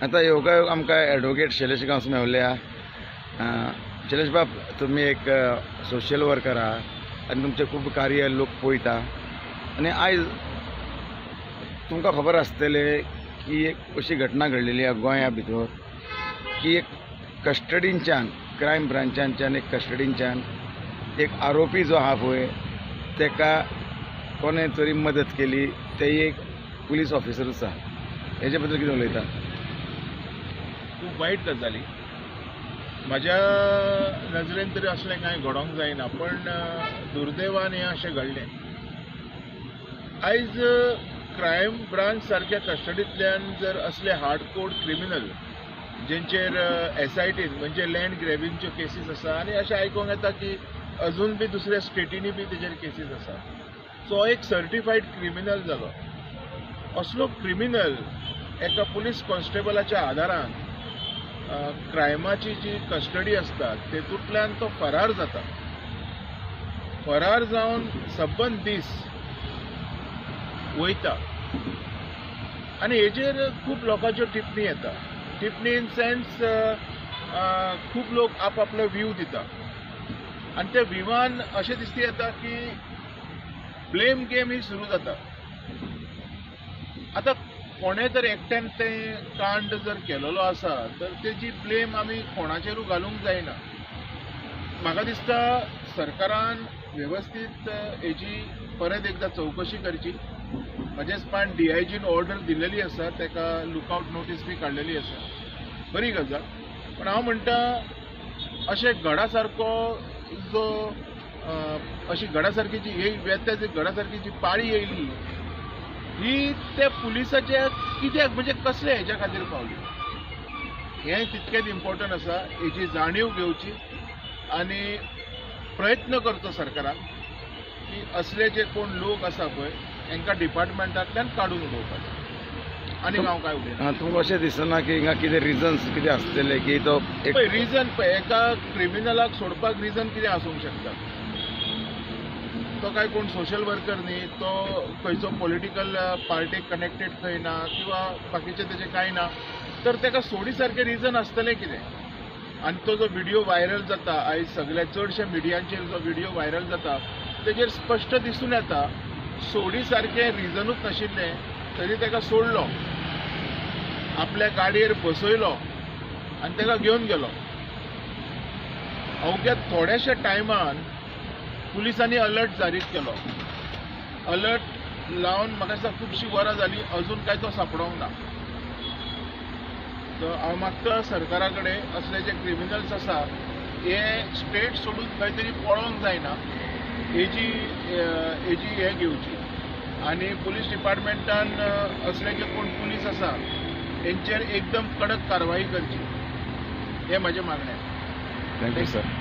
आता योगायोग आमकां ॲडवोकेट शैलेश गांवस मेवल्या. शैलेश बाब, तुम्ही एक सोशल वर्कर आहात आणि तुमचे खूप कार्य लोक पळयता आणि आयज तुमकां खबर आसतलें की एक अशी घटना घडलेली आहे गोंया भितर की एक कस्टडींच्यान क्रायम ब्रांचांच्यान एक कस्टडींच्यान एक आरोपी जो आहा पळय तेका कोणें तरी मदत केली. ते एक पुलीस ऑफिसरूच आहा. हेजे बद्दल कितें उलयता? खूप वाईट गजाली. माझ्या नजरेन तरी असलें कांय घडोवंक जायना, पण दुर्दैवान हें अशें घडलें. आयज क्रायम ब्रांच सारक्या कस्टडींतल्यान जर असले हार्डकोर क्रिमिनल जेंचेर SITन म्हणजे लँड ग्रॅबिंगच्यो केसीस आसा आनी अशें आयकूंक येता की अजून बी दुसऱ्या स्टेटींनी बी तेजेर केसीस आसा. सो एक सर्टिफायड क्रिमिनल जालो. असलो क्रिमिनल एका पुलीस कॉन्स्टेबलाच्या आदारान क्रायमाची जी कस्टडी आसता तेतूंतल्यान तो फरार जाता. फरार जावन सबंद दीस वयता आनी हेजेर खूब लोकांच्यो टिप्पणी येता. टिप्पणी इन सेन्स खूब लोक आपआपलो व्यू दिता आनी त्या व्यूवान अशें दिसता येता की ब्लेम गेम ही सुरू जाता. आतां कोणें तर एकट्यान तें कांड जर केलेलो आसा तर तेजी ब्लेम आमी कोणाचेरूय घालूंक जायना. म्हाका दिसता सरकारान वेवस्थीत हेजी परत एकदां चवकशी करची. म्हजे दिसपान DIGन ऑर्डर दिलेली आसा, तेका लुकआउट नोटीस बी काडलेली आसा. बरी गजाल. पण हांव म्हणटा अशें गडा सारको जो अशी गडा सारकी जी गडा सारकी जी पाळी येयली ही त्या पुलिसाच्या कित्याक म्हणजे कसले हेच्या खातीर पावली हें तितकेच इम्पॉर्टंट आसा. हेची जाणीव घेवची आनी प्रयत्न करचो सरकारान की असले जे कोण लोक आसा पळय हांकां डिपार्टमेंटांतल्यान काडून उडोवपाचें. आनी हांव काय उलयना. तुमकां अशें दिसना की हिंगा कितें रिजन्स कितें आसतले की तो पळय रिजन पळय एका क्रिमिनलाक सोडपाक रिजन कितें आसूंक शकता. तो काय कोण सोशल वर्कर न्ही, तो खंयचो पॉलिटिकल पार्टीक कनेक्टेड खंय ना किंवा बाकीचें तेजें कांय ना, तर तेका सोडी सारकें रिजन आसतलें कितें. आनी तो जो व्हिडिओ व्हायरल जाता आयज सगळ्या चडशा मिडियांचेर जो व्हिडिओ व्हायरल जाता तेजेर स्पश्ट दिसून येता सोडी सारकें रिजनूच नाशिल्लें तरी तेका सोडलो, आपल्या गाडयेर बसयलो आनी तेका घेवन गेलो. अवघ्या थोड्याशा टायमान पुलिसांनी अलर्ट जारीत केलो. अलर्ट लावन म्हाका दिसता खुबशीं वरां जालीं, अजून काय तो सांपडोंक ना. सो हांव मागता सरकारा कडेन असले जे क्रिमिनल्स आसा हे स्टेट सोडून खंय तरी पळोवंक जायना हेजी हे घेवची आनी पुलीस डिपार्टमेंटान असले जे कोण पुलीस आसा हेंचेर एकदम कडक कारवाई करची. हें म्हजें मागणें. Thank you sir.